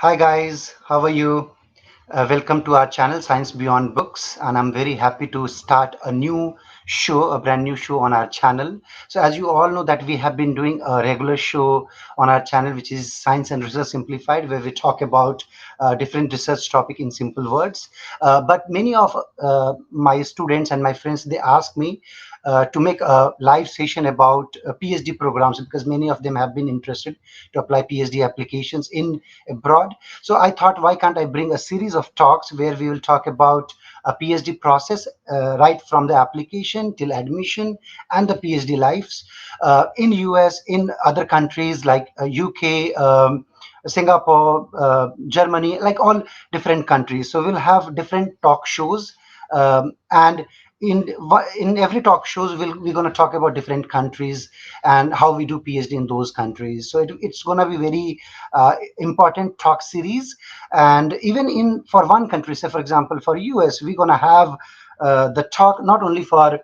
Hi guys, how are you? Welcome to our channel Science Beyond Books, and I'm very happy to start a new show, a brand new show on our channel. So as you all know that we have been doing a regular show on our channel which is Science and Research Simplified, where we talk about different research topic in simple words. But many of my students and my friends, they ask me to make a live session about PhD programs because many of them have been interested to apply PhD applications in abroad. So I thought, why can't I bring a series of talks where we will talk about a PhD process right from the application till admission and the PhD lives in US, in other countries like UK, Singapore, Germany, like all different countries. So we'll have different talk shows, and in every talk shows we're going to talk about different countries and how we do PhD in those countries. So it's going to be very important talk series. And even in for one country, say for example for US, we're going to have the talk not only for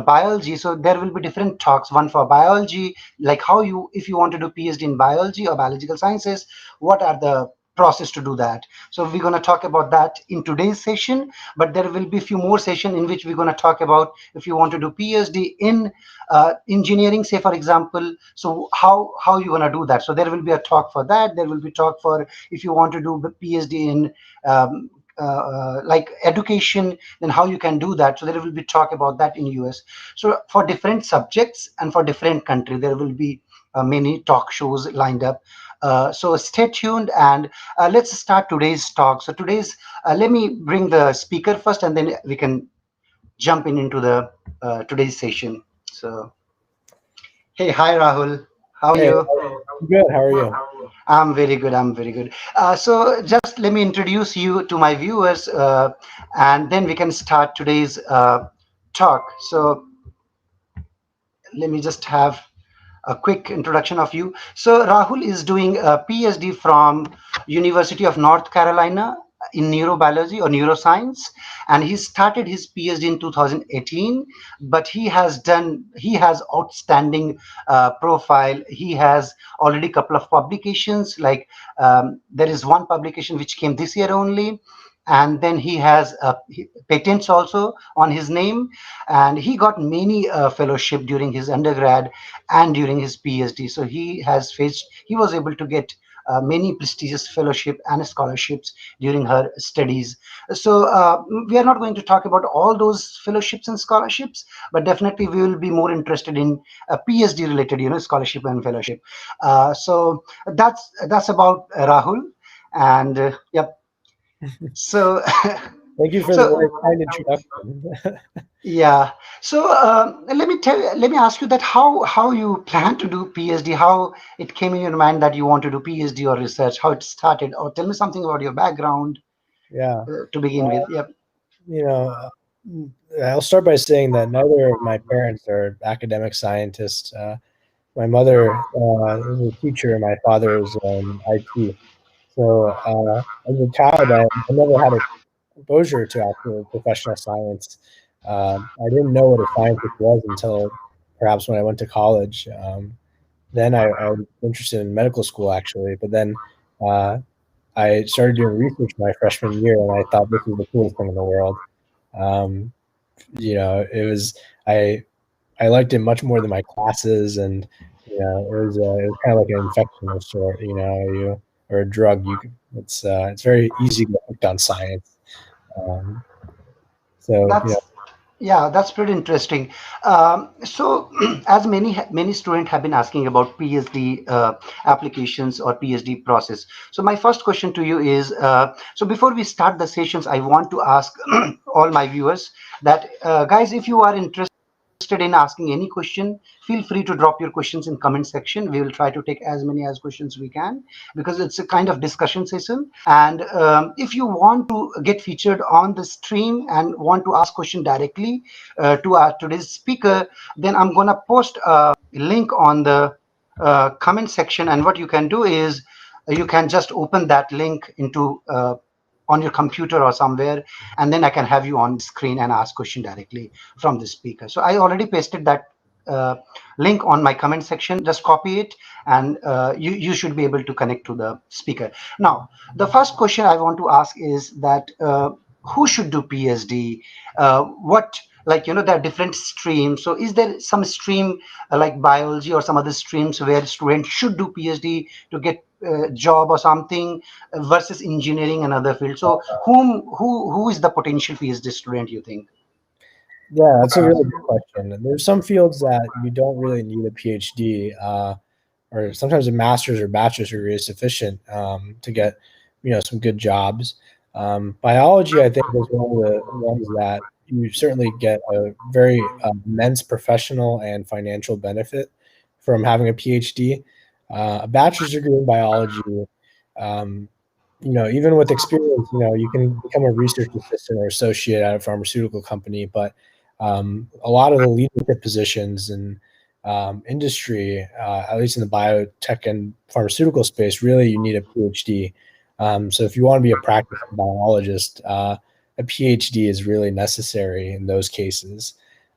biology. So there will be different talks, one for biology, like how you, if you want to do PhD in biology or biological sciences, what are the process to do that. So we're going to talk about that in today's session, but there will be a few more sessions in which we're going to talk about if you want to do PhD in engineering, say for example. So how you going to do that. So there will be a talk for that. There will be talk for if you want to do the PhD in like education, then how you can do that. So there will be talk about that in US. So for different subjects and for different country, there will be many talk shows lined up. So stay tuned, and let's start today's talk. So today's let me bring the speaker first, and then we can jump in into the today's session. So hey, hi Rahul, how are Hey, you? good. How are you? I'm very good. I'm very good. So just let me introduce you to my viewers, and then we can start today's talk. So let me just have a quick introduction of you. So Rahul is doing a PhD from University of North Carolina in neurobiology or neuroscience, and he started his PhD in 2018. But he has outstanding profile. He has already couple of publications. Like there is one publication which came this year only, and then he has patents also on his name, and he got many fellowship during his undergrad and during his PhD. So he was able to get many prestigious fellowship and scholarships during her studies. So we are not going to talk about all those fellowships and scholarships, but definitely we will be more interested in PhD related, scholarship and fellowship. So that's about Rahul, and yep. So Thank you for the so very kind introduction. yeah. So let me ask you that how you plan to do PhD, how it came in your mind that you want to do PhD or research, how it started, or tell me something about your background Yeah. to begin with. Yep. You know, I'll start by saying that neither of my parents are academic scientists. My mother is a teacher, and my father is in IT. So, as a child, I never had exposure to actual professional science. I didn't know what a scientist was until perhaps when I went to college. Then I was interested in medical school, actually, but then uh, I started doing research my freshman year, and I thought this was the coolest thing in the world. Um, it was I I liked it much more than my classes, and it was kind of like an infection of sort, or a drug. It's very easy to get hooked on science. Um, so That's Yeah, that's pretty interesting. So, as many students have been asking about PhD applications or PhD process. So, my first question to you is: so before we start the sessions, I want to ask all my viewers that, guys, if you are interested in asking any question, feel free to drop your questions in comment section. We will try to take as many as questions we can because it's a kind of discussion session. And if you want to get featured on the stream and want to ask question directly to our today's speaker, then I'm gonna post a link on the comment section. And what you can do is you can just open that link into on your computer or somewhere, and then I can have you on screen and ask question directly from the speaker. So I already pasted that link on my comment section. Just copy it, and you should be able to connect to the speaker. Now, the first question I want to ask is that who should do PhD? What, like, there are different streams. So is there some stream like biology or some other streams where students should do PhD to get job or something, versus engineering and other fields? So who is the potential PhD student, you think? Yeah, that's a really good question. There's some fields that you don't really need a PhD, or sometimes a master's or bachelor's degree is sufficient to get, some good jobs. Biology, I think, is one of the ones that you certainly get a very immense professional and financial benefit from having a PhD. A bachelor's degree in biology, um, even with experience, you can become a research assistant or associate at a pharmaceutical company, but a lot of the leadership positions in industry, at least in the biotech and pharmaceutical space, really you need a PhD. So if you want to be a practicing biologist, a PhD is really necessary in those cases.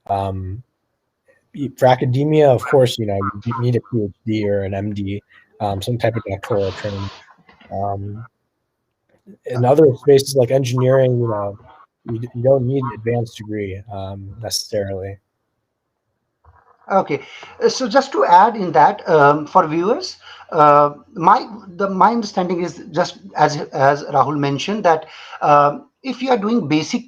Um, for academia, of course, you need a PhD or an MD, some type of doctoral training. Um, in other spaces like engineering, you don't need an advanced degree necessarily. Okay, so just to add in that, for viewers, my understanding is, just as Rahul mentioned, that if you are doing basic,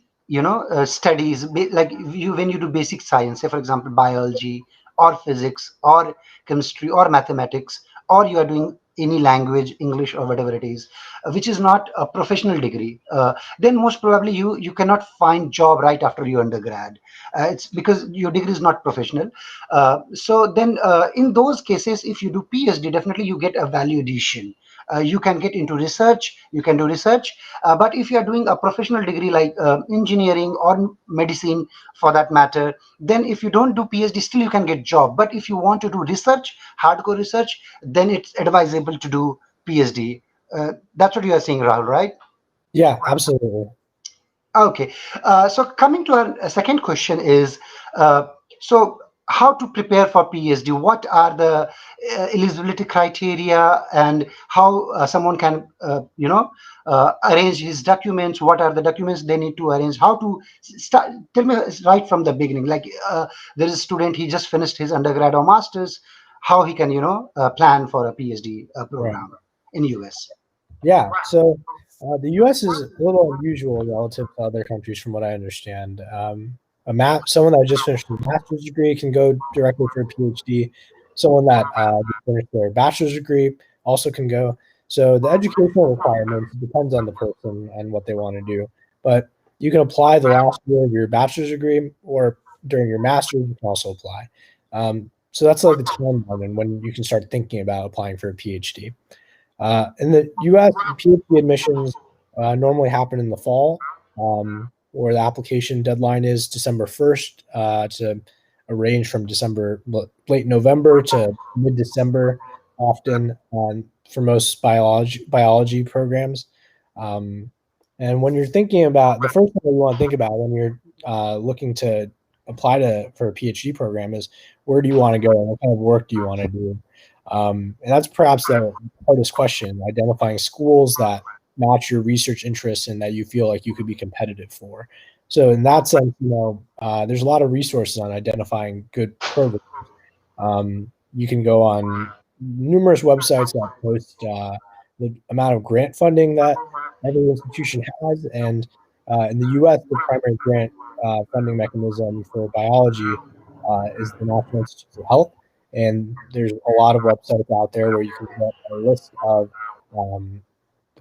studies, like you when you do basic science, say for example biology or physics or chemistry or mathematics, or you are doing any language, English or whatever it is, which is not a professional degree, then most probably you cannot find job right after your undergrad. It's because your degree is not professional. So then, in those cases, if you do PhD, definitely you get a value addition. You can get into research, you can do research. But if you are doing a professional degree like engineering or medicine, for that matter, then if you don't do PhD, still you can get job. But if you want to do research, hardcore research, then it's advisable to do PhD. That's what you are saying, Rahul, right? Yeah, absolutely. Okay. So coming to our second question is, uh, so how to prepare for PhD? What are the eligibility criteria, and how someone can, arrange his documents? What are the documents they need to arrange? How to start? Tell me right from the beginning. Like, there is a student, he just finished his undergrad or masters. How he can, plan for a PhD Right. program in US? Yeah. So the U.S. is a little unusual relative to other countries, from what I understand. Someone that just finished a master's degree can go directly for a PhD. Someone that just finished their bachelor's degree also can go. So the educational requirements depends on the person and what they want to do. But you can apply the last year of your bachelor's degree, or during your master's, you can also apply. So that's like the timeline and when you can start thinking about applying for a PhD. In the U.S., PhD admissions normally happen in the fall, where the application deadline is December 1st, to a range from late November to mid-December, often for most biology programs. Um, and when you're thinking about the first thing you want to think about when you're looking to apply for a PhD program is, where do you want to go and what kind of work do you want to do? And that's perhaps the hardest question, identifying schools that match your research interests and that you feel like you could be competitive for. So in that sense, there's a lot of resources on identifying good programs. You can go on numerous websites that post the amount of grant funding that every institution has, and in the U.S., the primary grant funding mechanism for biology is the National Institutes of Health, and there's a lot of websites out there where you can get a list of um,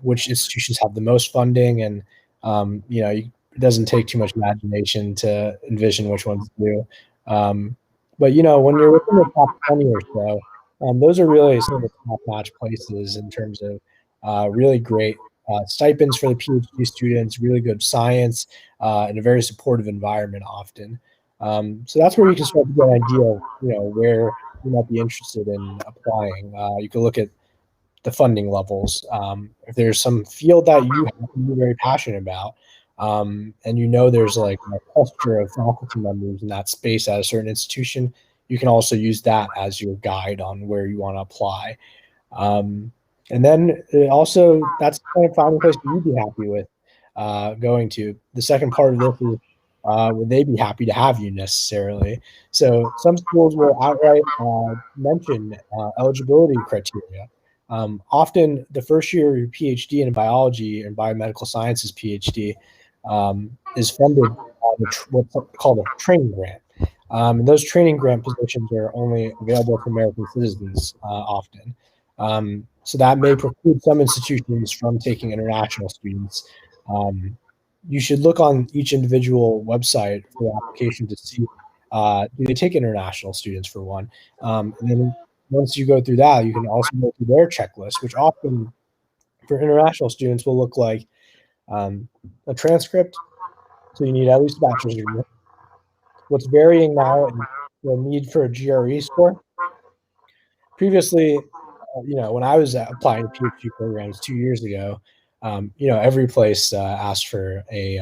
which institutions have the most funding, and it doesn't take too much imagination to envision which ones do. Um, but when you're within the top 20 or so, those are really some of the top-notch places in terms of really great stipends for the PhD students, really good science, and a very supportive environment often. So that's where you can start to get an idea of where you might be interested in applying. You can look at the funding levels. If there's some field that you happen to be very passionate about, and there's like a cluster of faculty members in that space at a certain institution, you can also use that as your guide on where you want to apply. Um, and then also, that's kind of finding a place that you'd be happy with going to. The second part of this is, would they be happy to have you necessarily? So some schools will outright mention eligibility criteria. Often, the first year of your PhD in biology and biomedical sciences PhD is funded on what's called a training grant. And those training grant positions are only available to American citizens often. So that may preclude some institutions from taking international students. Um, you should look on each individual website for the application to see do they take international students for one. And then once you go through that, you can also go through their checklist, which often for international students will look like um, a transcript. So you need at least a bachelor's degree. What's varying now is the need for a GRE score. Previously, when I was applying to PhD programs 2 years ago, every place asked for a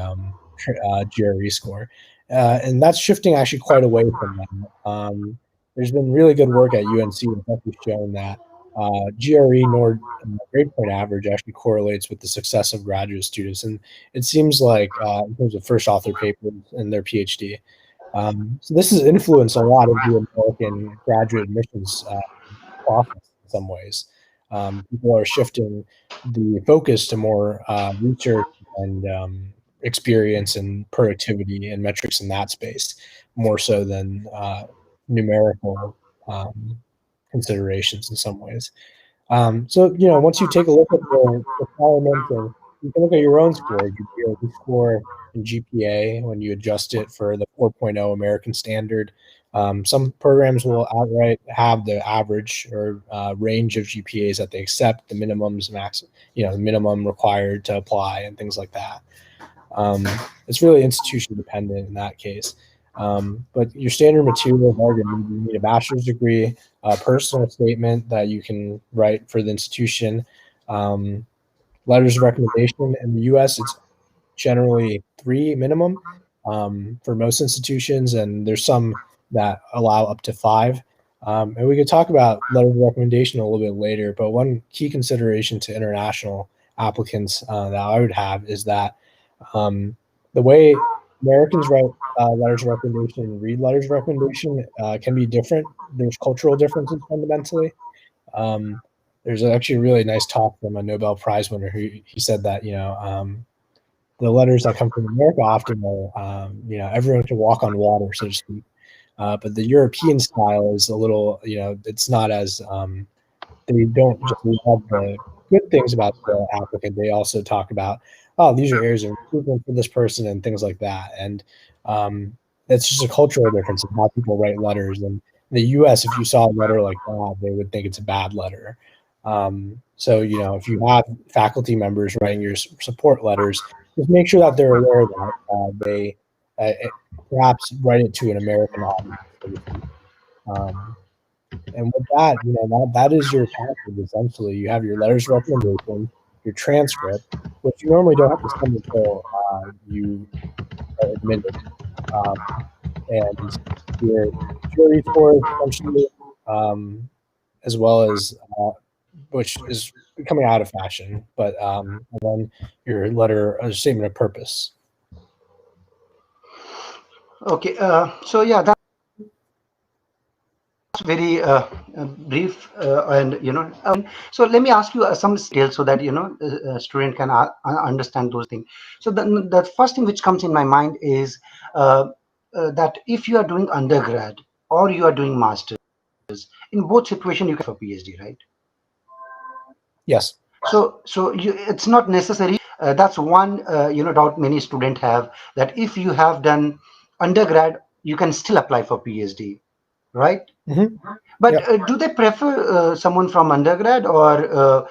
GRE score, and that's shifting actually quite away from them. There's been really good work at UNC that's actually shown that GRE nor grade point average actually correlates with the success of graduate students, and it seems like in terms of first author papers in their PhD. So this has influenced a lot of the American graduate admissions process in some ways. People are shifting the focus to more research and experience and productivity and metrics in that space, more so than numerical considerations in some ways. So, once you take a look at the requirements and you can look at your own score, your score and GPA when you adjust it for the 4.0 American standard. Some programs will outright have the average or range of GPAs that they accept, the minimums, max, the minimum required to apply, and things like that. It's really institution dependent in that case. But your standard materials are going to need a bachelor's degree, a personal statement that you can write for the institution, letters of recommendation. In the U.S., it's generally 3 minimum for most institutions, and there's some that allow up to 5. And we could talk about letters of recommendation a little bit later, but one key consideration to international applicants that I would have is that the way Americans write letters of recommendation and read letters of recommendation can be different. There's cultural differences fundamentally. Um, there's actually a really nice talk from a Nobel Prize winner who he said that the letters that come from America often are everyone can walk on water, so to speak. But the European style is a little it's not as they don't just love the good things about the applicant. They also talk about, oh, these are areas of improvement for this person and things like that. And it's just a cultural difference of how people write letters. And in the U.S., if you saw a letter like that, they would think it's a bad letter. So, if you have faculty members writing your support letters, just make sure that they're aware that they perhaps write it to an American audience. So to speak. Um, and with that, that is your package essentially. You have your letters of recommendation, your transcript, which you normally don't have to send until you are admitted, um, and your jury score essentially, um, as well as which is becoming out of fashion, but and then your letter, a statement of purpose. Okay, so yeah, that's very brief and so let me ask you some details so that a student can understand those things. So the first thing which comes in my mind is uh, that if you are doing undergrad or you are doing masters, in both situations you can for PhD, right? Yes. So it's not necessary. That's one doubt many students have, that if you have done undergrad, you can still apply for PhD, right? Mm-hmm. But Yep. do they prefer someone from undergrad, or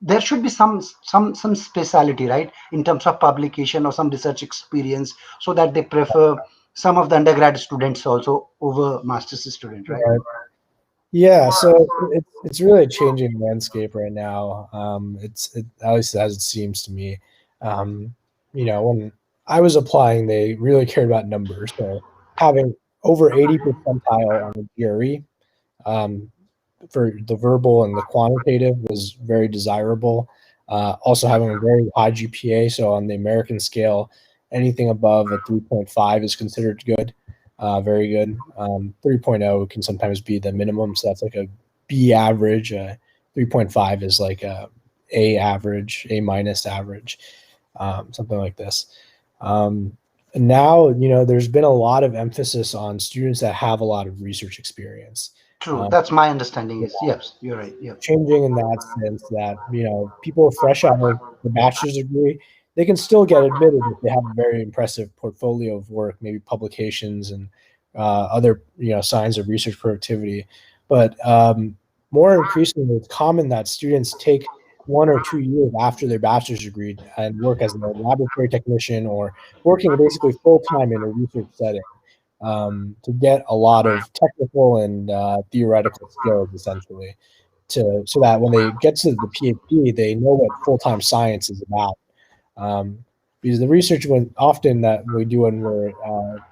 there should be some speciality, right, in terms of publication or some research experience, so that they prefer some of the undergrad students also over master's student, right? Right. Yeah, so it's really a changing landscape right now. At least as it seems to me. When I was applying, they really cared about numbers. So having over 80 percentile on the GRE. Um, for the verbal and the quantitative was very desirable. Also having a very high GPA, so on the American scale, anything above a 3.5 is considered good, very good. 3.0 can sometimes be the minimum, so that's like a B average. 3.5 is like A average, A minus average, something like this. Now, there's been a lot of emphasis on students that have a lot of research experience. True. Um, That's my understanding is yes, you're right. Yep. Changing in that sense that people fresh out of the bachelor's degree, they can still get admitted if they have a very impressive portfolio of work, maybe publications and other signs of research productivity. But more increasingly, it's common that students take 1 or 2 years after their bachelor's degree and work as a laboratory technician or working basically full time in a research setting to get a lot of technical and theoretical skills, essentially, to so that when they get to the PhD, they know what full time science is about. Um, because the research when often that we do when we're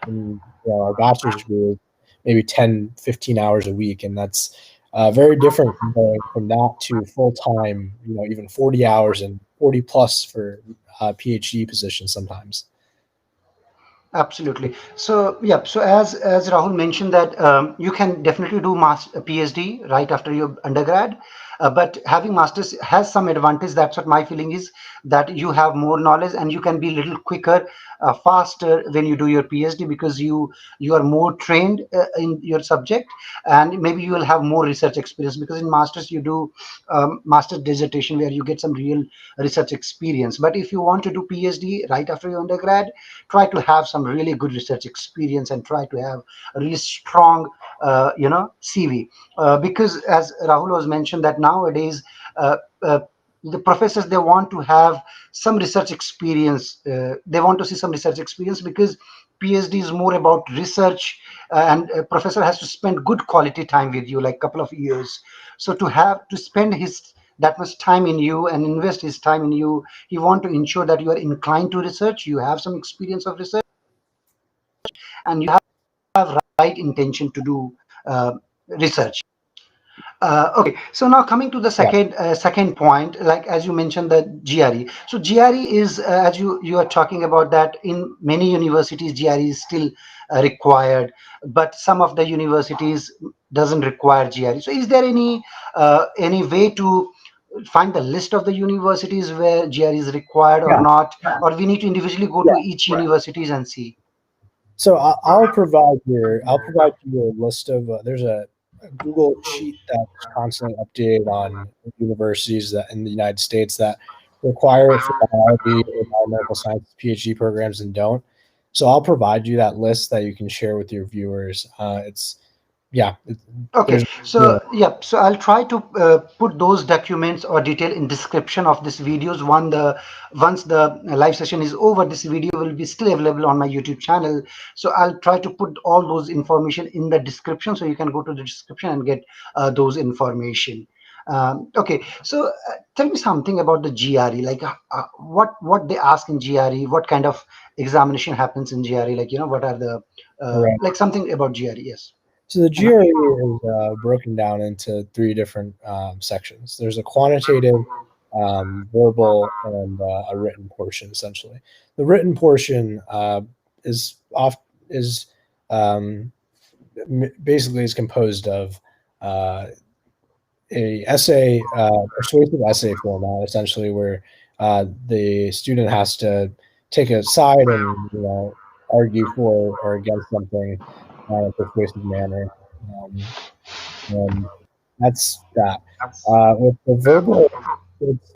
in our bachelor's degree is maybe 10, 15 hours a week, and that's very different from going from that to full time, even 40 hours and 40 plus for PhD positions sometimes. Absolutely. So, yeah. So, as Rahul mentioned that you can definitely do a PhD right after your undergrad, but having masters has some advantage. That's what my feeling is, that you have more knowledge and you can be a little quicker, faster when you do your PhD, because you are more trained in your subject, and maybe you will have more research experience, because in masters you do master's dissertation where you get some real research experience. But if you want to do PhD right after your undergrad, try to have some really good research experience and try to have a really strong CV, because as Rahul was mentioned that nowadays uh, uh, the professors, they want to have some research experience, they want to see some research experience, because PhD is more about research, and a professor has to spend good quality time with you, like couple of years. So to have to spend his that much time in you and invest his time in you, he want to ensure that you are inclined to research, you have some experience of research, and you have right intention to do research. Okay, so now coming to the Yeah, second point, like as you mentioned, the GRE. So GRE is, as you are talking about, that in many universities GRE is still required, but some of the universities doesn't require GRE. So is there any way to find the list of the universities where GRE is required or yeah, not, or we need to individually go yeah. to each universities and see? So I'll provide you a list of there's a Google sheet that's constantly updated on universities that in the United States that require it for biology or biomedical science PhD programs and don't. So I'll provide you that list that you can share with your viewers. It's yeah, Okay, there's so yeah, so I'll try to put those documents or detail in description of this videos. Once the live session is over, this video will be still available on my YouTube channel. So I'll try to put all those information in the description, so you can go to the description and get those information. Okay, so tell me something about the GRE. Like, what they ask in GRE, what kind of examination happens in GRE? Like, what are the correct. like something about GRE? Yes. So the GRE is broken down into three different sections. There's a quantitative, verbal, and a written portion. Essentially, the written portion is off is um, basically is composed of uh, a essay, persuasive essay format, essentially, where the student has to take a side and argue for or against something in a persuasive manner. Um, and that's that. With the verbal, it's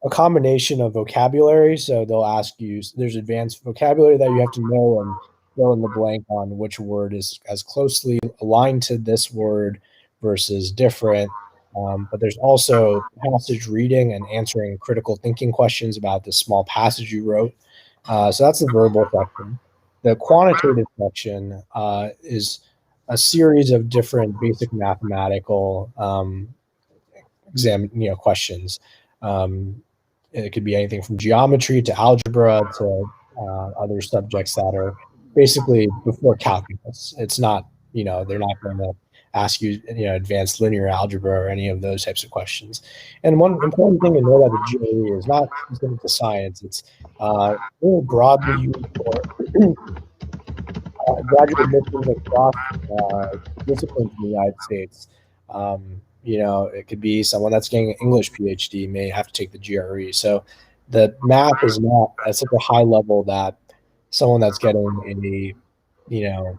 a combination of vocabulary. So they'll ask you, there's advanced vocabulary that you have to know and fill in the blank on which word is as closely aligned to this word versus different. But there's also passage reading and answering critical thinking questions about the small passage you wrote. So that's the verbal section. The quantitative section is a series of different basic mathematical questions. Um, it could be anything from geometry to algebra to other subjects that are basically before calculus. It's not, they're not going to ask you, advanced linear algebra or any of those types of questions. And one important thing to know about the GRE is not specific to science. It's really broadly used for graduate admissions across disciplines in the United States. It could be someone that's getting an English PhD may have to take the GRE. So the math is not at such a high level that someone that's getting a,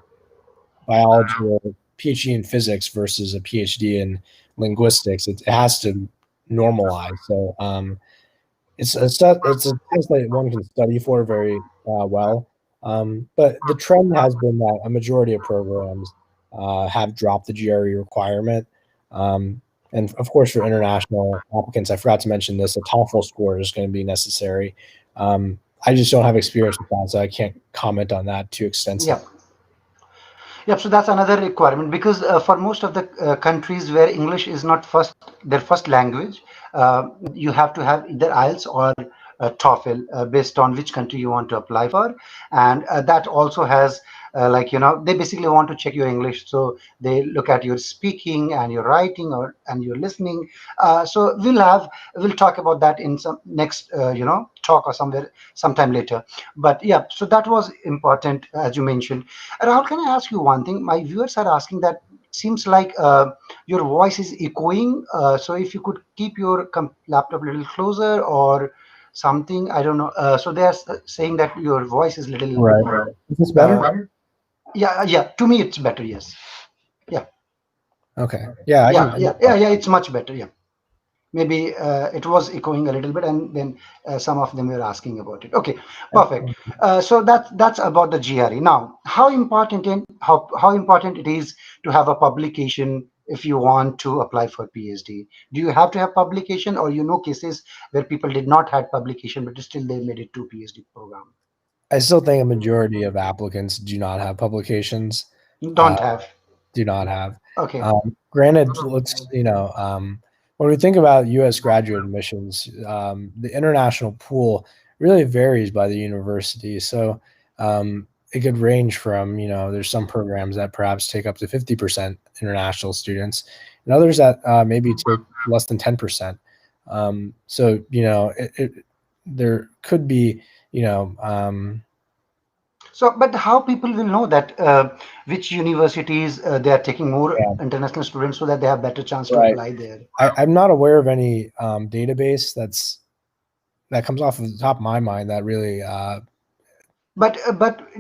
biology or PhD in physics versus a PhD in linguistics, it has to normalize. So it's a test that one can study for very well. But the trend has been that a majority of programs have dropped the GRE requirement. Um, and of course, for international applicants, I forgot to mention this: a TOEFL score is going to be necessary. I just don't have experience with that, so I can't comment on that too Yeah. extensively. Yep, so that's another requirement because for most of the countries where English is not their first language, you have to have either IELTS or TOEFL based on which country you want to apply for, and that also has they basically want to check your English, so they look at your speaking and your writing or and your listening. So we'll talk about that in some next talk or somewhere sometime later. But yeah, so that was important as you mentioned. Rahul, can I ask you one thing? My viewers are asking that seems like your voice is echoing. So if you could keep your laptop a little closer or something, I don't know. So they are saying that your voice is little. Right. Is this better? Uh, yeah, yeah. To me, it's better. Yes. Yeah, Okay. Yeah, I yeah, can. yeah, yeah, yeah. It's much better. Yeah. Maybe it was echoing a little bit, and then some of them were asking about it. Okay, perfect. So that's about the GRE. Now, how important it is to have a publication if you want to apply for PhD? Do you have to have publication, or cases where people did not had publication but still they made it to PhD program? I still think a majority of applicants do not have publications. Uh, Don't have. do not have. Okay. Granted, when we think about U.S. graduate admissions, the international pool really varies by the university. So it could range from, there's some programs that perhaps take up to 50% international students, and others that maybe take less than 10%. So, there could be, you know, So, but how people will know that which universities they are taking more yeah, international students so that they have better chance to right. apply there? I'm not aware of any database that comes off of the top of my mind that really But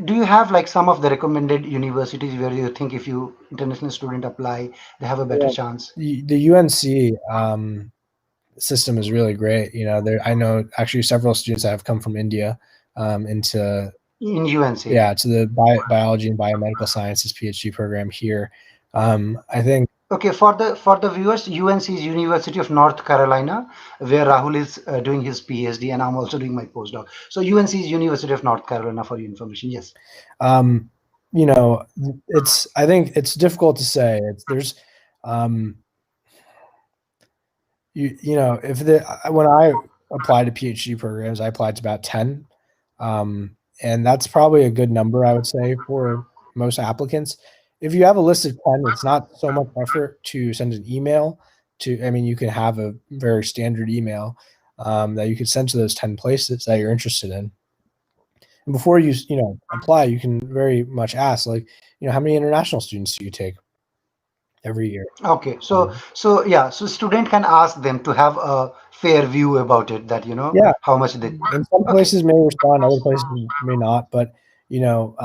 do you have like some of the recommended universities where you think if you international student apply, they have a better yeah, chance the UNC system is really great. There I know actually several students that have come from India into in UNC? yeah to the biology and biomedical sciences PhD program here. I think Okay, for the viewers, UNC is University of North Carolina, where Rahul is doing his PhD, and I'm also doing my postdoc. So UNC is University of North Carolina for your information. Yes. um, you know I think it's difficult to say. There's um, if when I applied to PhD programs, I applied to about 10. And that's probably a good number, I would say, for most applicants. If you have a list of 10, it's not so much effort to send an email I mean, you can have a very standard email that you could send to those 10 places that you're interested in. And before you apply, you can very much ask, like, how many international students do you take every year? Okay, so Um, so yeah, so student can ask them to have a fair view about it that yeah, how much they. and some Okay, places may respond, other places may not. But you know,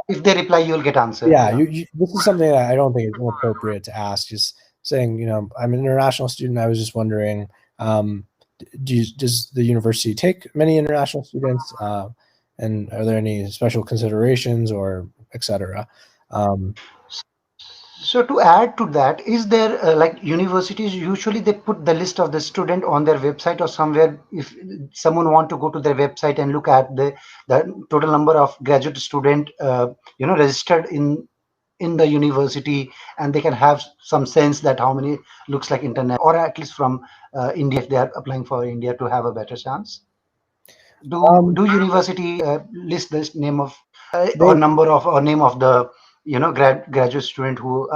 if they reply, you'll get answer. yeah, Yeah. this is something that I don't think is inappropriate to ask. Just saying, I'm an international student. I was just wondering, does the university take many international students? And are there any special considerations or et cetera? Um, So to add to that, is there like universities usually they put the list of the student on their website or somewhere if someone want to go to their website and look at the total number of graduate student registered in the university and they can have some sense that how many looks like internet or at least from India if they are applying for India to have a better chance. Do um, do university list the name of They or number of or name of the graduate student who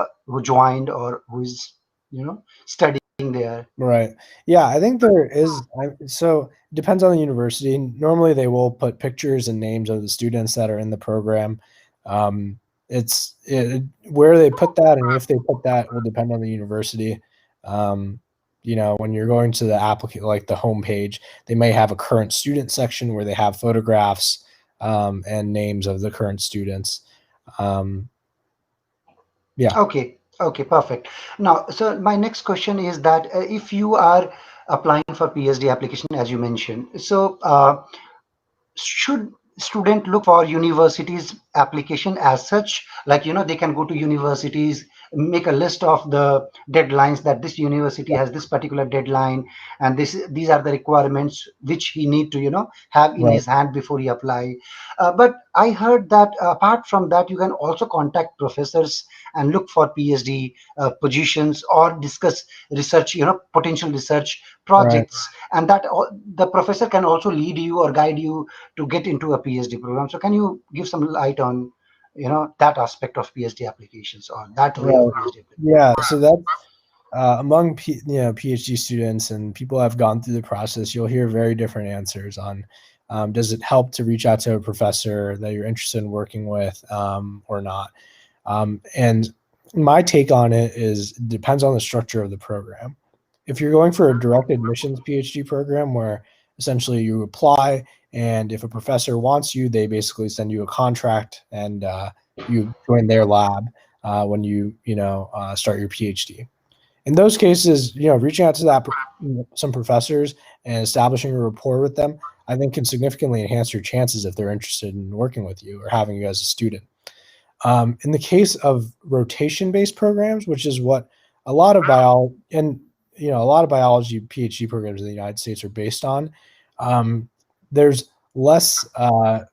joined or who is studying there. Right. Yeah, I think there is. So it depends on the university. Normally, they will put pictures and names of the students that are in the program. Um, where they put that and if they put that will depend on the university. Um, when you're going to the applicant, like the homepage, they may have a current student section where they have photographs and names of the current students. Um, yeah. Okay, okay, perfect. Now, so my next question is that if you are applying for PhD application, as you mentioned, so should student look for universities application as such, like they can go to universities, make a list of the deadlines, that this university has this particular deadline, and these are the requirements which he need to have in Right. his hand before he apply. But I heard that apart from that, you can also contact professors and look for PhD positions, or discuss research, potential research Right. projects, and that the professor can also lead you or guide you to get into a PhD program. So can you give some light on, that aspect of PhD applications, or that way of Right. PhD application? Yeah. So that among PhD students and people who have gone through the process, you'll hear very different answers on does it help to reach out to a professor that you're interested in working with or not. And my take on it is it depends on the structure of the program. If you're going for a direct admissions PhD program where essentially you apply and if a professor wants you, they basically send you a contract and you join their lab when you start your PhD. In those cases, reaching out to some professors and establishing a rapport with them, I think can significantly enhance your chances if they're interested in working with you or having you as a student. In the case of rotation-based programs, which is what a lot of biology PhD programs in the United States are based on, there's less, I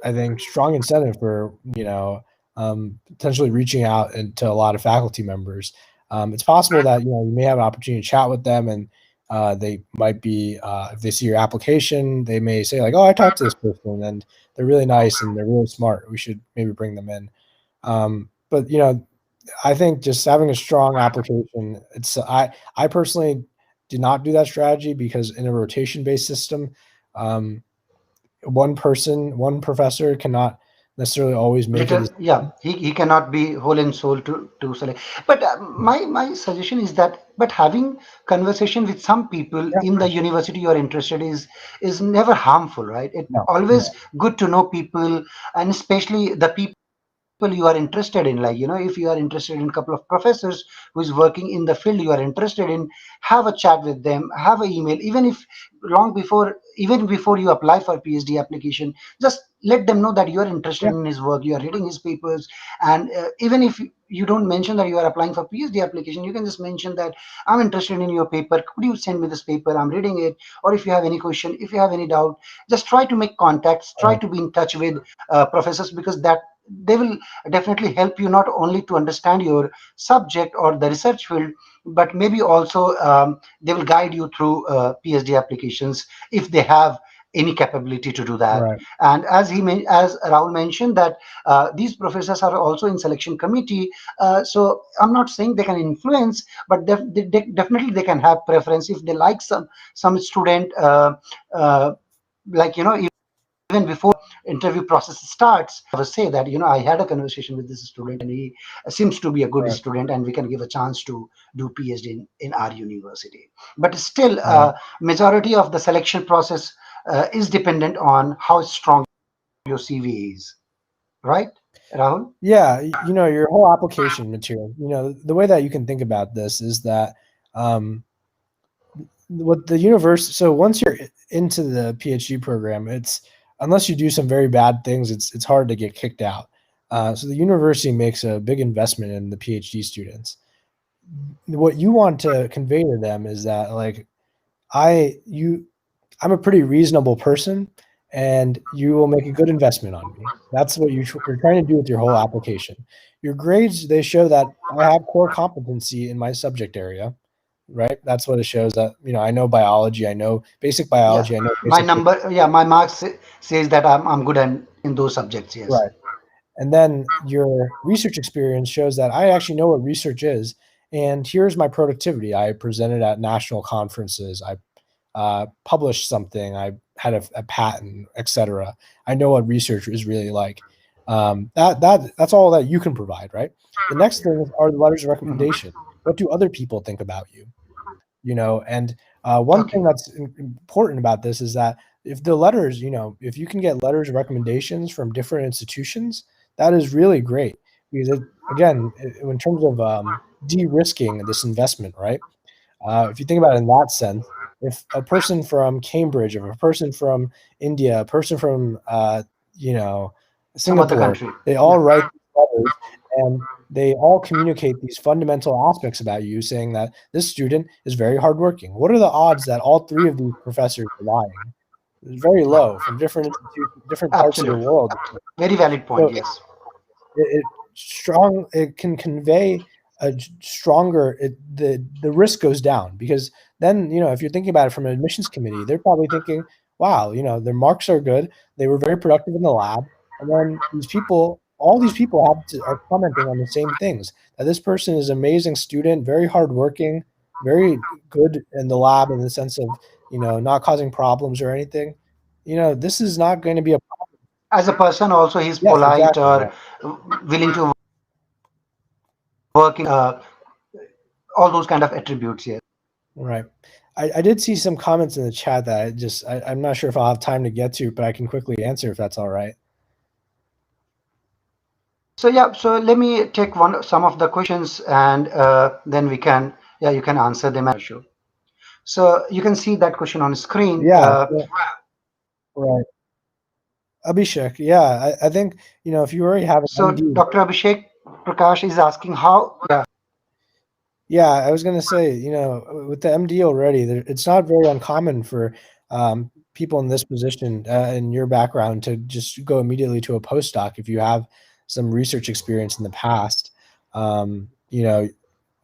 think, strong incentive for potentially reaching out to a lot of faculty members. It's possible that you may have an opportunity to chat with them, and they might be if they see your application, they may say like, "Oh, I talked to this person, and they're really nice and they're really smart. We should maybe bring them in." But I think just having a strong application, I personally did not do that strategy because in a rotation based system, um, one professor cannot necessarily always make a Little, decision. yeah, he cannot be whole and soul to select. But my suggestion is that, but having conversation with some people Yeah, in the university you are interested is never harmful, right? It no, always no, good to know people, and especially the people you are interested in, like if you are interested in a couple of professors who is working in the field you are interested in, have a chat with them, have an email, even if even before you apply for PhD application, just let them know that you are interested yeah, in his work, you are reading his papers. And even if you don't mention that you are applying for PhD application, you can just mention that I'm interested in your paper, could you send me this paper, I'm reading it. Or if you have any question, if you have any doubt, just try to make contacts, try right, to be in touch with professors, because that they will definitely help you not only to understand your subject or the research field, but maybe also they will guide you through PhD applications if they have any capability to do that. right, And as Rahul mentioned, that these professors are also in selection committee. So I'm not saying they can influence, but definitely they can have preference if they like some student. Like even before interview process starts, say that I had a conversation with this student and he seems to be a good right, student and we can give a chance to do PhD in our university. But still, right. majority of the selection process is dependent on how strong your CV is, right, Rahul? Yeah, your whole application material. The way that you can think about this is that um, what the universe. So once you're into the PhD program, it's unless you do some very bad things, it's hard to get kicked out. So the university makes a big investment in the PhD students. What you want to convey to them is that like I you I'm a pretty reasonable person and you will make a good investment on me. That's what you're trying to do with your whole application. Your grades, they show that I have core competency in my subject area, right? That's what it shows that, I know biology, I know basic Yeah, biology, I know my basic, number, yeah, my marks says that I'm good in those subjects. Yes. right. And then your research experience shows that I actually know what research is. And here's my productivity. I presented at national conferences. I published something. I had a patent, etc. I know what research is really like. That's all that you can provide, right? The next thing are the letters of Mhm. recommendation. What do other people think about you? And one Okay. thing that's important about this is that if the letters, if you can get letters of recommendations from different institutions, that is really great because again, in terms of de-risking this investment, right? If you think about it in that sense, if a person from Cambridge, if a person from India, a person from you know Some other Singapore, country. they all Yeah. write these letters and they all communicate these fundamental aspects about you, saying that this student is very hardworking. What are the odds that all three of these professors are lying? It's very low from different institutions, different parts of the Absolutely. world. Very valid point. So Yes. it can convey a stronger the risk goes down because then if you're thinking about it from an admissions committee, they're probably thinking, wow, their marks are good, they were very productive in the lab, and then all these people are commenting on the same things, that this person is an amazing student, very hardworking, very good in the lab in the sense of not causing problems or anything. This is not going to be a As a person, also he's yes, polite exactly, right. or willing to work in all those kind of attributes. Yes. Right. I did see some comments in the chat that I'm not sure if I'll have time to get to, but I can quickly answer if that's all right. So yeah. So let me take some of the questions, and then we can, yeah, you can answer them as you. So you can see that question on screen. Yeah. Right. Abhishek, yeah, I think, if you already have an So MD, Dr. Abhishek Prakash is asking how. Yeah. yeah, I was going to say, with the MD already, it's not very uncommon for people in this position, in your background, to just go immediately to a postdoc if you have some research experience in the past.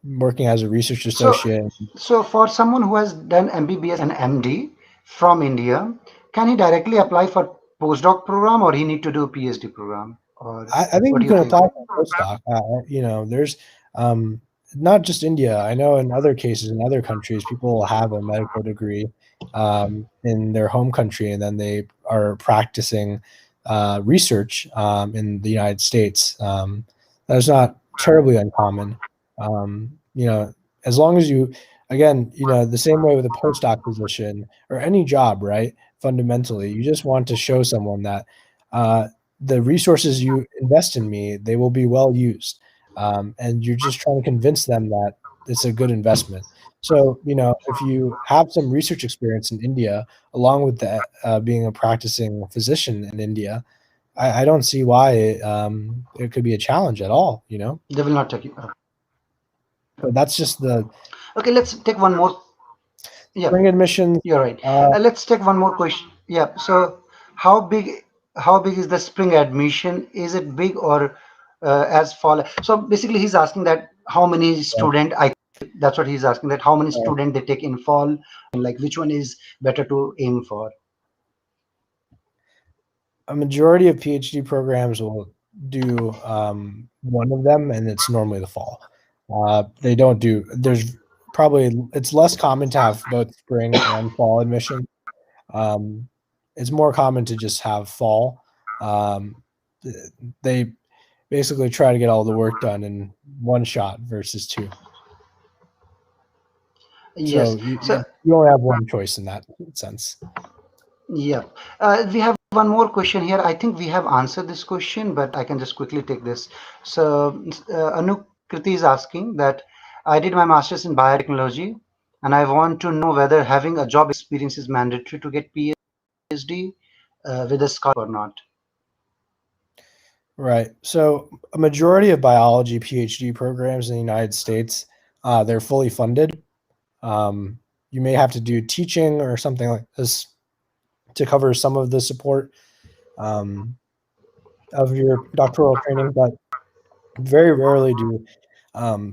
Working as a research So associate. so for someone who has done MBBS and MD from India, can he directly apply for postdoc program or he need to do a PhD program? Or I think what you do you can think? apply for a postdoc. There's um, not just India. I know in other cases, in other countries, people will have a medical degree in their home country, and then they are practicing research in the United States. That's not terribly uncommon. As long as again, the same way with a postdoc position or any job, right? Fundamentally, you just want to show someone that. The resources you invest in me, they will be well used. And you're just trying to convince them that it's a good investment. So, if you have some research experience in India, along with that, being a practicing physician in India, I don't see why it could be a challenge at all. They will not take you. But that's just the Okay, let's take one more. Yeah, spring admissions. you're right. Uh, Let's take one more question. Yeah. So how big how big is the spring admission? Is it big or as fall? So basically, he's asking that how many student I. That's what he's asking, that how many uh, student they take in fall, like which one is better to aim for. a majority of PhD programs will do one of them, and it's normally the fall. They don't do. It's less common to have both spring and fall admission. Um, it's more common to just have fall. Um, they basically try to get all the work done in one shot versus two. Yes. So you, So you only have one choice in that sense. yeah, we have one more question here. I think we have answered this question, but I can just quickly take this. So, Anukriti is asking that I did my master's in biotechnology, and I want to know whether having a job experience is mandatory to get PhD with a scholarship or not. Right. So a majority of biology PhD programs in the United States, they're fully funded. You may have to do teaching or something like this to cover some of the support um, of your doctoral training, but very rarely do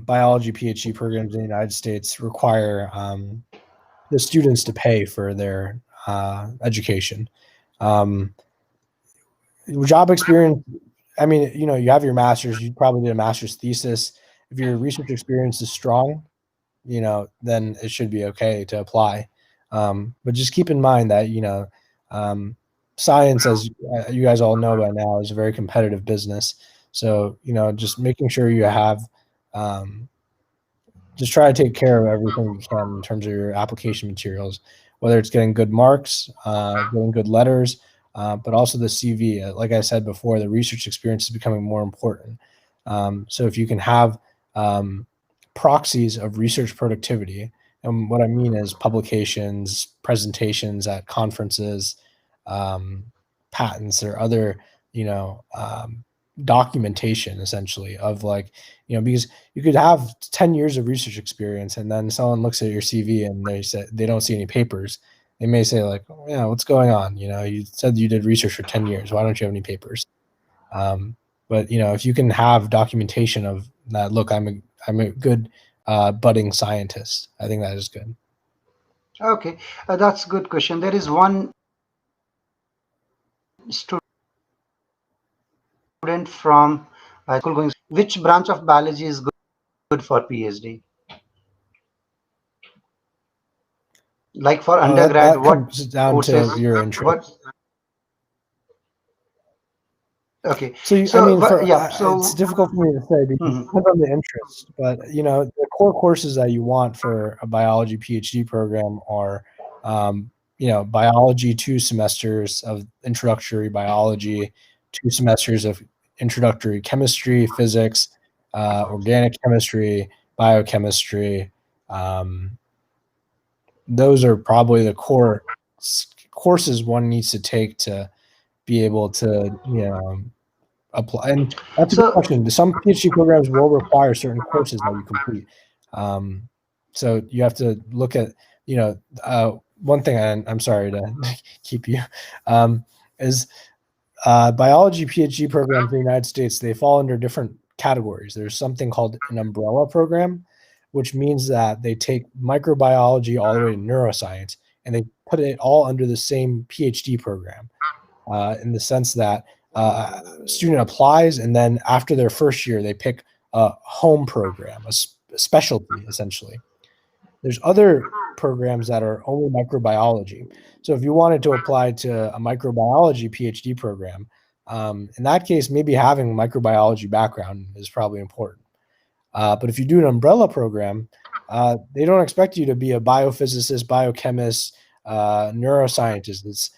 biology PhD programs in the United States require the students to pay for their education. Um, Job experience I mean, you have your master's, you probably did a master's thesis. If your research experience is strong, then it should be okay to apply. But just keep in mind that, um, science, as you guys all know by now, is a very competitive business. So, just making sure you have, um, just try to take care of everything you can in terms of your application materials, whether it's getting good marks, getting good letters, but also the CV. Like I said before, the research experience is becoming more important. So if you can have proxies of research productivity, and what I mean is publications, presentations at conferences, um, patents, or other, you know, um, documentation essentially of, like, because you could have 10 years of research experience, and then someone looks at your CV and they don't see any papers. They may say, like, "Oh, yeah, what's going on? You said you did research for 10 years. Why don't you have any papers?" Um, but if you can have documentation of that, look, I'm a good budding scientist. I think that is good. Okay, that's a good question. There is one student from school going. Which branch of biology is good for PhD? Like for That undergrad, that what comes down courses? to your interest. What? Okay, So, I so mean, yeah, it's so difficult for me to say because it mhm. depends on the interest. But the core courses that you want for a biology PhD program are, biology, 2 semesters of introductory biology, 2 semesters of introductory chemistry, physics, organic chemistry, biochemistry. Um, those are probably the core courses one needs to take to be able to, apply. And that's a good So question. Some PhD programs will require certain courses that you complete. Um, so you have to look at, one thing, and I'm sorry to keep you, um, is biology PhD programs in the United States, they fall under different categories. There's something called an umbrella program, which means that they take microbiology all the way to neuroscience and they put it all under the same PhD program, in the sense that a student applies, and then after their first year, they pick a home program, a specialty, essentially. There's other programs that are only microbiology. So if you wanted to apply to a microbiology PhD program, in that case, maybe having a microbiology background is probably important. But if you do an umbrella program, they don't expect you to be a biophysicist, biochemist, neuroscientist.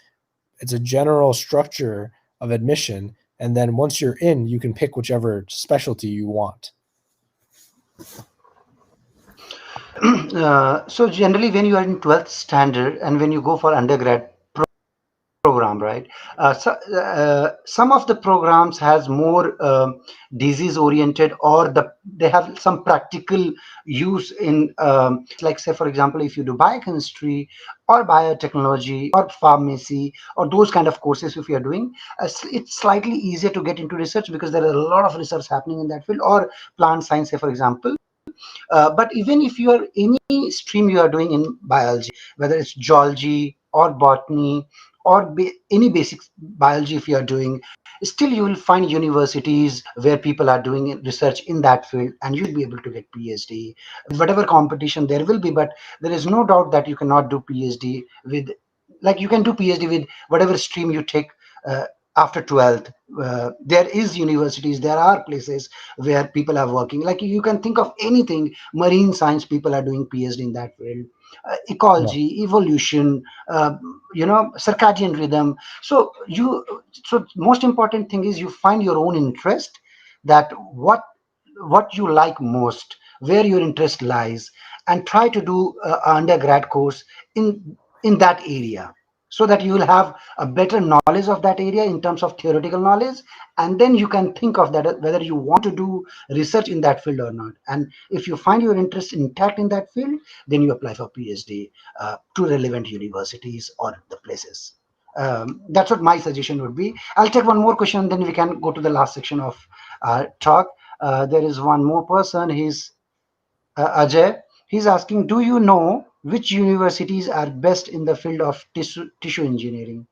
It's a general structure of admission, and then once you're in, you can pick whichever specialty you want. so generally, when you are in 12th standard and when you go for undergrad program, right? Some of the programs has more disease oriented, or they have some practical use in like, say for example, if you do biochemistry or biotechnology or pharmacy or those kind of courses, if you are doing, it's slightly easier to get into research because there are a lot of research happening in that field, or plant science, say for example. But even if you are any stream you are doing in biology, whether it's geology or botany or any basic biology, if you are doing, still you will find universities where people are doing research in that field, and you'll be able to get PhD with whatever competition there will be. But there is no doubt that you cannot do PhD with, like, you can do PhD with whatever stream you take uh, after 12th. There is universities, there are places where people are working, like you can think of anything. Marine science people are doing PhD in that field, Yeah. ecology, evolution, circadian rhythm. So most important thing is you find your own interest, that what you like most, where your interest lies, and try to do a undergrad course in that area, so that you will have a better knowledge of that area in terms of theoretical knowledge. And then you can think of that, whether you want to do research in that field or not. And if you find your interest intact in that field, then you apply for PhD to relevant universities or the places. That's what my suggestion would be. I'll take one more question, then we can go to the last section of talk. There is one more person. He's Ajay. He's asking, do you know which universities are best in the field of tissue engineering?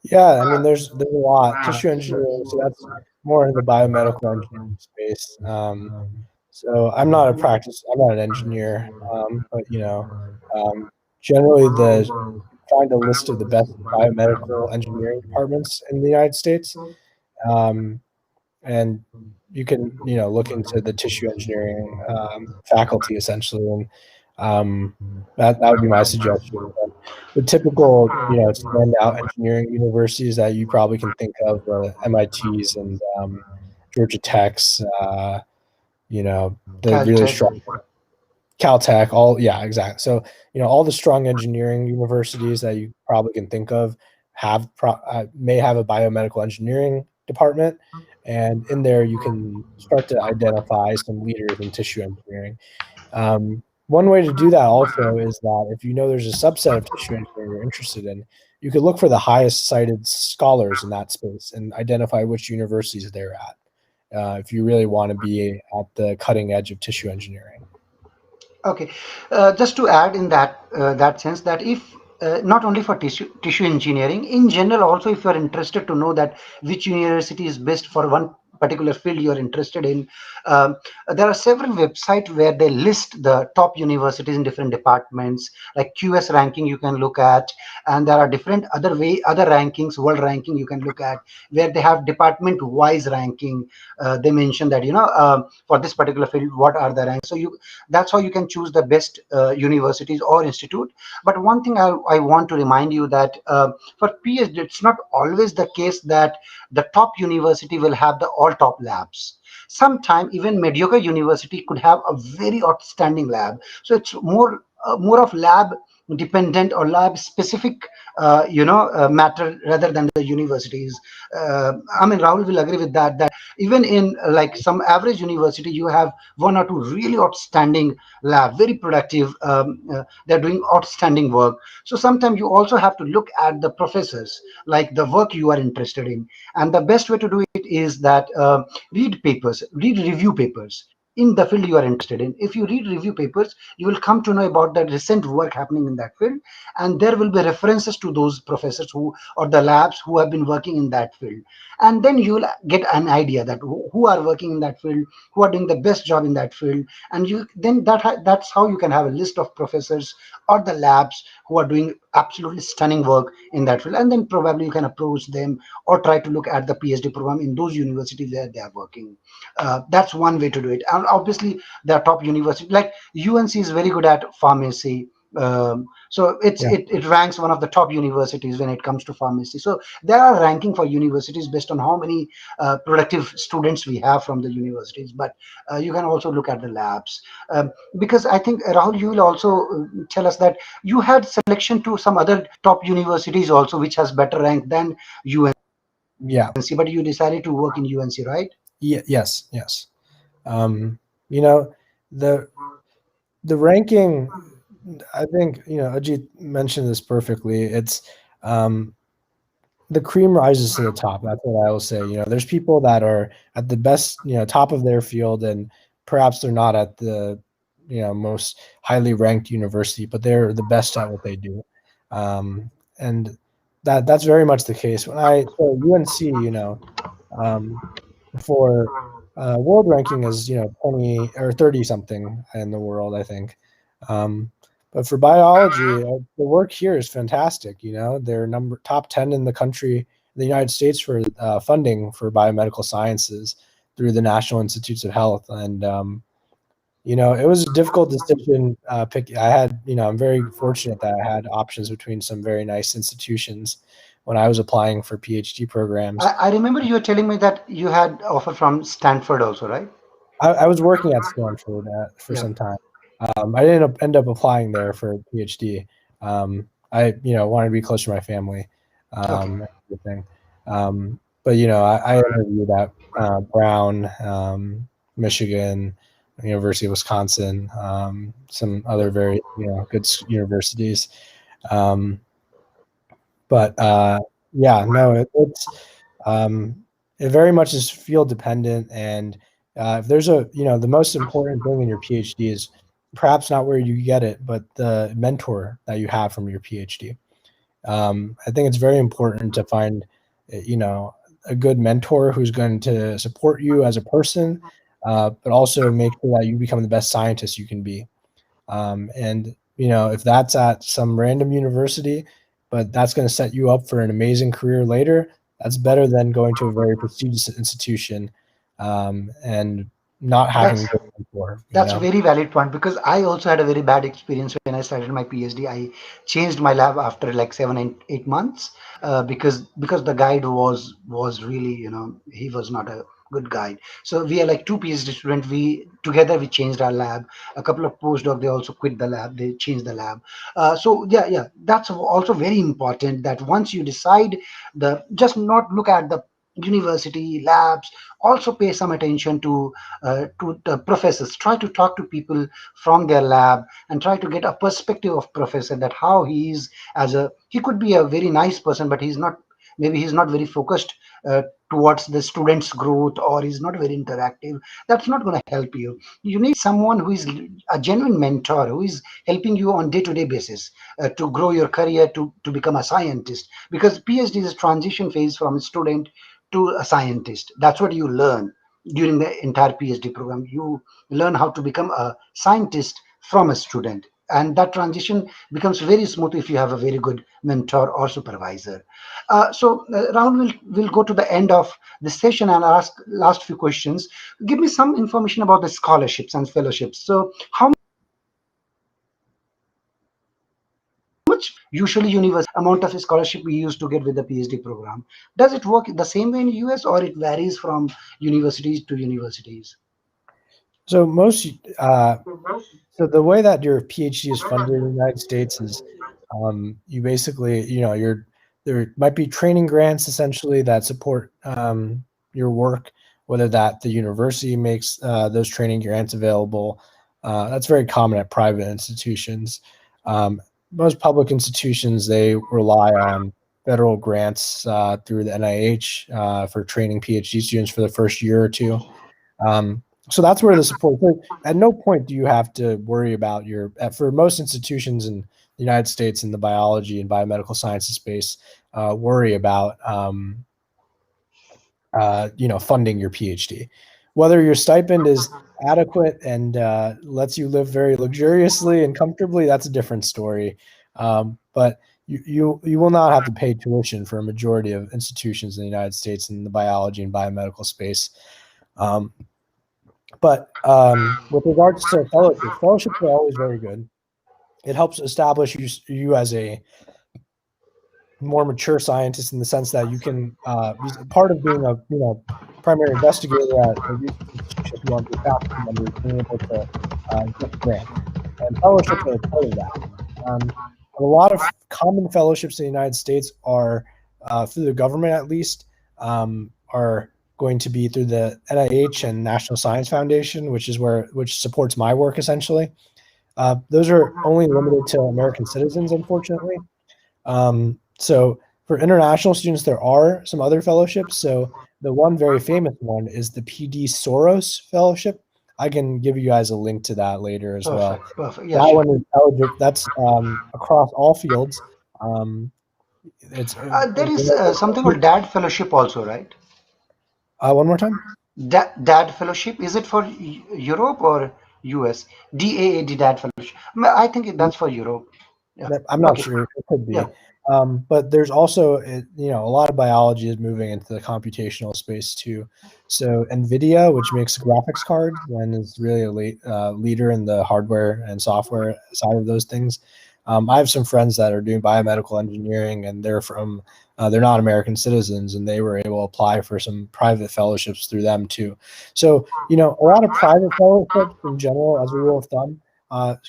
Yeah, I mean, there's a lot. Tissue engineering, so that's more in the biomedical engineering space. So I'm not an engineer, but um, generally find a list of the best biomedical engineering departments in the United States, um, and you can look into the tissue engineering faculty essentially, and that would be my suggestion. But the typical standout engineering universities that you probably can think of, MITs and Georgia Techs, the really Caltech. strong Caltech, all yeah, exactly. So all the strong engineering universities that you probably can think of may have a biomedical engineering department, and in there you can start to identify some leaders in tissue engineering. One way to do that also is that if you know there's a subset of tissue engineering you're interested in, you could look for the highest cited scholars in that space and identify which universities they're at. If you really want to be at the cutting edge of tissue engineering. Okay, just to add in that sense that if not only for tissue engineering in general, also if you are interested to know that which university is best for one particular field you are interested in, um, there are several websites where they list the top universities in different departments, like QS ranking you can look at, and there are different other rankings, world ranking you can look at, where they have department wise ranking. They mention that for this particular field what are the ranks, so you that's how you can choose the best universities or institute. But one thing I want to remind you that for PhD it's not always the case that the top university will have the all top labs. Sometime even mediocre university could have a very outstanding lab, so it's more of lab dependent or lab specific matter rather than the universities. I mean, Rahul will agree with that even in like some average university you have one or two really outstanding lab, very productive, they're doing outstanding work. So sometimes you also have to look at the professors, like the work you are interested in, and the best way to do it is that read review papers in the field you are interested in. If you read review papers, you will come to know about the recent work happening in that field, and there will be references to those professors who or the labs who have been working in that field, and then you will get an idea that who are working in that field, who are doing the best job in that field, and you then that's how you can have a list of professors or the labs who are doing absolutely stunning work in that field, and then probably you can approach them or try to look at the PhD program in those universities where they are working. That's one way to do it. And obviously there are top universities like UNC is very good at pharmacy. So Yeah. it ranks one of the top universities when it comes to pharmacy. So there are ranking for universities based on how many productive students we have from the universities. But you can also look at the labs, because I think Rahul, you will also tell us that you had selection to some other top universities also, which has better rank than Yeah. UNC, but you decided to work in UNC, right? Yes. Yes. Um, you know, the the ranking, I think, Ajit mentioned this perfectly. It's um, the cream rises to the top. That's what I will say. There's people that are at the best, top of their field, and perhaps they're not at the, most highly ranked university, but they're the best at what they do. And that's very much the case. So UNC, um, for world ranking is 20 or 30 something in the world, I think. Um, but for biology, the work here is fantastic. They're top 10 in the country, in the United States, for funding for biomedical sciences through the National Institutes of Health. And it was a difficult decision. I'm very fortunate that I had options between some very nice institutions when I was applying for PhD programs. I remember you were telling me that you had offer from Stanford also, right? I was working at Stanford for Yeah. some time. I didn't end up applying there for a PhD. I wanted to be close to my family, Okay. and everything. But I interviewed at Brown, Michigan, University of Wisconsin, some other very good universities. Um, but yeah, no, um, it very much is field dependent, and if there's the most important thing in your PhD is perhaps not where you get it, but the mentor that you have from your PhD. I think it's very important to find, you know, a good mentor who's going to support you as a person, but also make sure that you become the best scientist you can be. And you know, if that's at some random university, but that's going to set you up for an amazing career later, that's better than going to a very prestigious institution and not having That's a good mentor. You That's a know. very valid point because I also had a very bad experience when I started my PhD. I changed my lab after like 7 and 8 months because the guide was really, he was not a good guide. So we are like two PhD students. We together we changed our lab. A couple of postdoc they also quit the lab. They changed the lab. So yeah, that's also very important that once you decide the just not look at the university labs, also pay some attention to the professors. Try to talk to people from their lab and try to get a perspective of professor, that how he is as a, he could be a very nice person, but he's not, maybe he's not very focused towards the students growth, or he's not very interactive. That's not going to help you. You need someone who is a genuine mentor, who is helping you on day-to-day basis to grow your career, to become a scientist, because PhD is a transition phase from a student to a scientist. That's what you learn during the entire PhD program. You learn how to become a scientist from a student. And that transition becomes very smooth if you have a very good mentor or supervisor. Rahul, will go to the end of the session and ask last few questions. Give me some information about the scholarships and fellowships. So, how much usually university amount of scholarship we used to get with the PhD program? Does it work the same way in US, or it varies from universities to universities? So most so the way that your PhD is funded in the United States is you basically, you know, there might be training grants essentially that support your work, whether that the university makes those training grants available. That's very common at private institutions. Um, Most public institutions, they rely on federal grants through the NIH for training PhD students for the first year or two. So that's where the support. So at no point do you have to worry about your. For most institutions in the United States in the biology and biomedical sciences space, worry about you know, funding your PhD. Whether your stipend is adequate and lets you live very luxuriously and comfortably, that's a different story. But you will not have to pay tuition for a majority of institutions in the United States in the biology and biomedical space. Um, but with regards to fellowships, fellowships are always very good. It helps establish you as a more mature scientist in the sense that you can part of being a, you know, primary investigator at a research institution. If you want to be a faculty member, is being able to get grants, and fellowships are a part of that. A lot of common fellowships in the United States are through the government, at least, are going to be through the NIH and National Science Foundation, which supports my work essentially. Those are only limited to American citizens, unfortunately. So for international students, there are some other fellowships. So the one very famous one is the PD Soros Fellowship. I can give you guys a link to that later as well. Perfect, perfect. Yeah, That sure. one is eligible. That's across all fields. It's There is something called DAD fellowship also, right? one more time. DAD fellowship, is it for Europe or US? DAAD, DAD fellowship. I think that's for Europe. Yeah. I'm not Okay. sure. It could Yeah. be. But there's also, you know, a lot of biology is moving into the computational space too. So NVIDIA, which makes graphics cards and is really a leader in the hardware and software side of those things. I have some friends that are doing biomedical engineering, and they're not American citizens, and they were able to apply for some private fellowships through them too. So, you know, a lot of private fellowships in general, as a rule of thumb,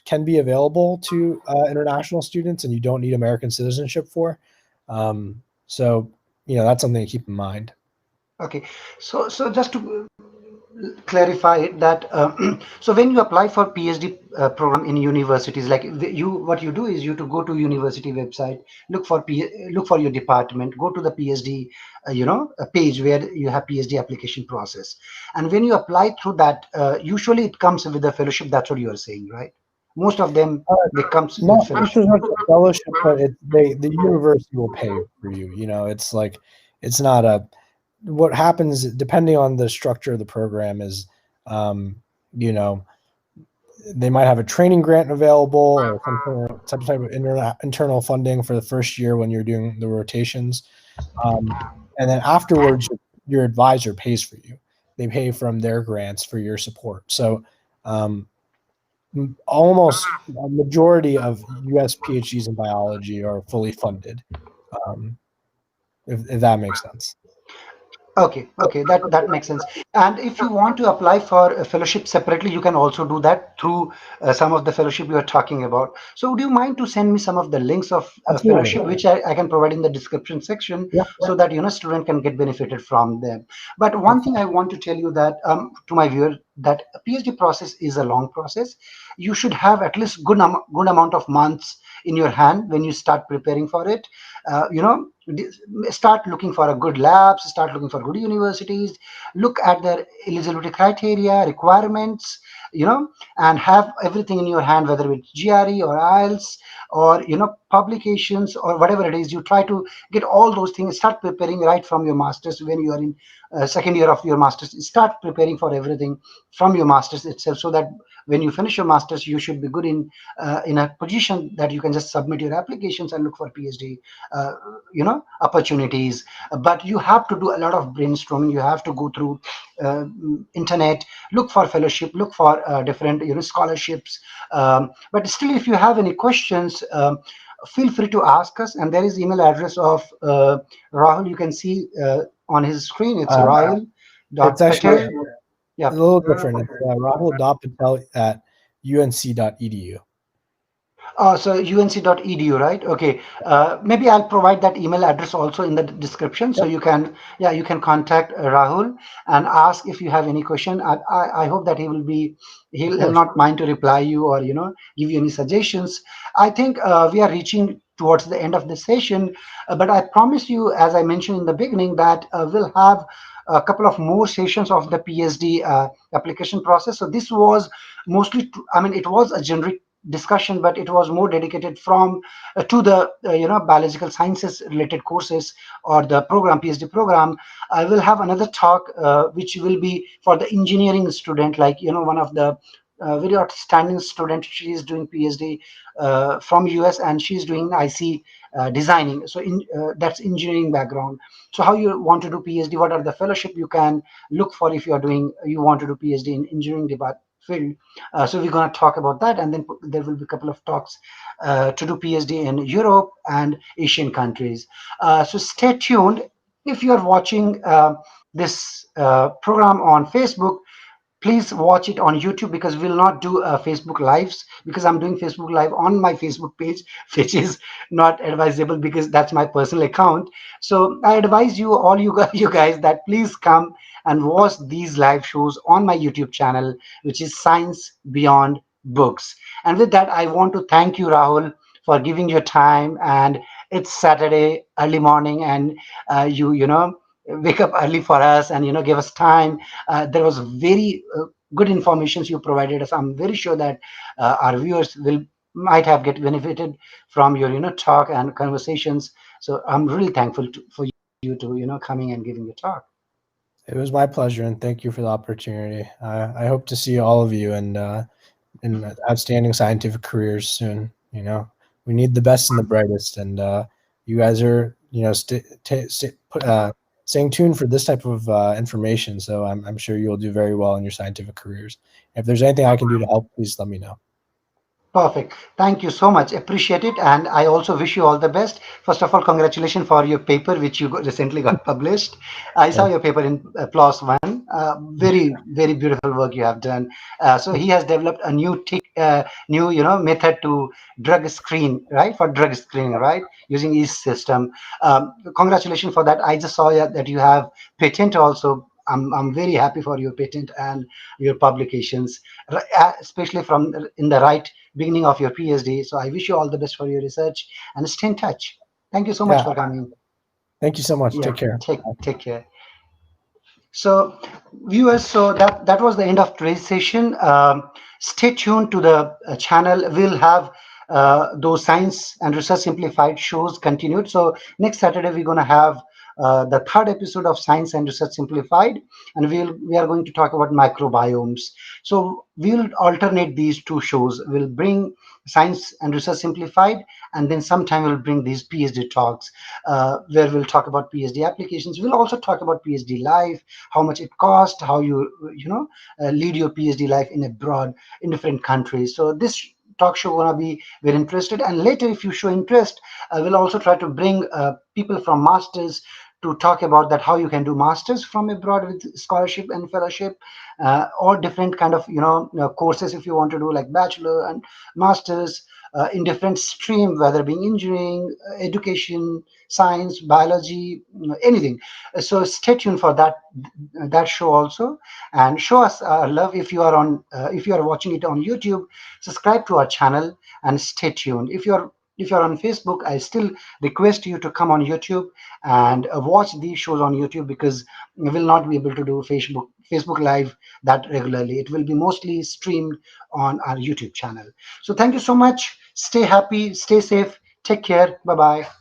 can be available to international students, and you don't need American citizenship for. So, you know, that's something to keep in mind. Okay. So just to clarify it, that so when you apply for PhD program in universities, like you, what you do is you to go to university website, look for your department, go to the PhD, a page where you have PhD application process, and when you apply through that, usually it comes with a fellowship. That's what you are saying, right? Most of them, Uh, they comes with Not just fellowship. as much a fellowship, but the university will pay for you. It's like it's not a what happens depending on the structure of the program is, um, you know, they might have a training grant available or some type of internal funding for the first year when you're doing the rotations, and then afterwards, your advisor pays for you. They pay from their grants for your support. So. Um, Almost a majority of U.S. PhDs in biology are fully funded, um, if that makes sense. Okay, okay, that makes sense. And if you want to apply for a fellowship separately, you can also do that through some of the fellowship you are talking about. So, would you mind to send me some of the links of Absolutely. fellowship, which I can provide in the description section, Yeah. so that student can get benefited from them. But one thing I want to tell you that to my viewer that a PhD process is a long process. You should have at least good amount of months in your hand when you start preparing for it. Uh, you know start looking for a good labs, start looking for good universities, look at their eligibility criteria, requirements, and have everything in your hand, whether it's GRE or IELTS or publications or whatever it is. You try to get all those things, start preparing right from your masters. When you are in second year of your masters, start preparing for everything from your masters itself, so that when you finish your masters, you should be good in a position that you can just submit your applications and look for PhD opportunities. But you have to do a lot of brainstorming. You have to go through uh, internet, look for fellowship, look for different scholarships. But still, if you have any questions, feel free to ask us. And there is email address of Rahul. You can see on his screen. It's Uh, Rahul it's dot actually Patel. a Yeah. little different. It's rahul.patel at unc.edu. So unc.edu, right? Okay. Maybe I'll provide that email address also in the description, so Yep. you can contact Rahul and ask if you have any question. I hope that Of he'll course. not mind to reply you or give you any suggestions. I think we are reaching towards the end of the session, but I promise you, as I mentioned in the beginning, that we'll have a couple of more sessions of the PhD application process. So this was mostly, I mean, it was a generic discussion, but it was more dedicated from to the biological sciences related courses or the program, PhD program. I will have another talk which will be for the engineering student, like one of the very outstanding student. She is doing PhD from US, and she's doing IC designing. So that's engineering background. So how you want to do PhD? What are the fellowship you can look for if you want to do PhD in engineering field? So we're going to talk about that, and then there will be a couple of talks to do PhD in Europe and Asian countries. So stay tuned. If you are watching this program on Facebook, please watch it on YouTube, because we'll not do Facebook lives, because I'm doing Facebook live on my Facebook page, which is not advisable because that's my personal account. So I advise you, all you guys, that please come and watch these live shows on my YouTube channel, which is Science Beyond Books. And with that, I want to thank you, Rahul, for giving your time. And it's Saturday early morning, and you wake up early for us, and give us time. There was very good information you provided us. I'm very sure that our viewers will might have get benefited from your talk and conversations. So I'm really thankful for you to coming and giving your talk. It was my pleasure, and thank you for the opportunity. I hope to see all of you in outstanding scientific careers soon. We need the best and the brightest, and you guys are, staying tuned for this type of information. So I'm sure you'll do very well in your scientific careers. If there's anything I can do to help, please let me know. Perfect. Thank you so much. Appreciate it. And I also wish you all the best. First of all, congratulations for your paper, which recently got published. I saw Thank your paper in PLOS One. Very, very beautiful work you have done. So he has developed a new, method to drug screen, right? For drug screening, right? Using yeast system. Congratulations for that. I just saw that you have patent also. I'm very happy for your patent and your publications, especially from in the right beginning of your PhD. So I wish you all the best for your research, and stay in touch. Thank you so much Yeah. for coming. Thank you so much. Yeah, Take care. take care. So Viewers, so that was the end of today's session. Stay tuned to the channel. We'll have those science and research simplified shows continued. So next Saturday we're going to have the third episode of science and research simplified, and we are going to talk about microbiomes. So we'll alternate these two shows. We'll bring science and research simplified, and then sometime we'll bring these PhD talks, where we'll talk about PhD applications. We'll also talk about PhD life, how much it costs, how you lead your PhD life in abroad in different countries. So this talk show gonna be very interested. And later, if you show interest, we'll also try to bring people from masters to talk about that how you can do masters from abroad with scholarship and fellowship, or different kind of courses if you want to do like bachelor and masters in different stream, whether being engineering, education, science, biology, anything. So stay tuned for that show also, and show us love if you are on if you are watching it on YouTube. Subscribe to our channel and stay tuned. If you're on Facebook, I still request you to come on YouTube and watch these shows on YouTube, because we will not be able to do Facebook Live that regularly. It will be mostly streamed on our YouTube channel. So thank you so much. Stay happy, stay safe, take care. Bye bye.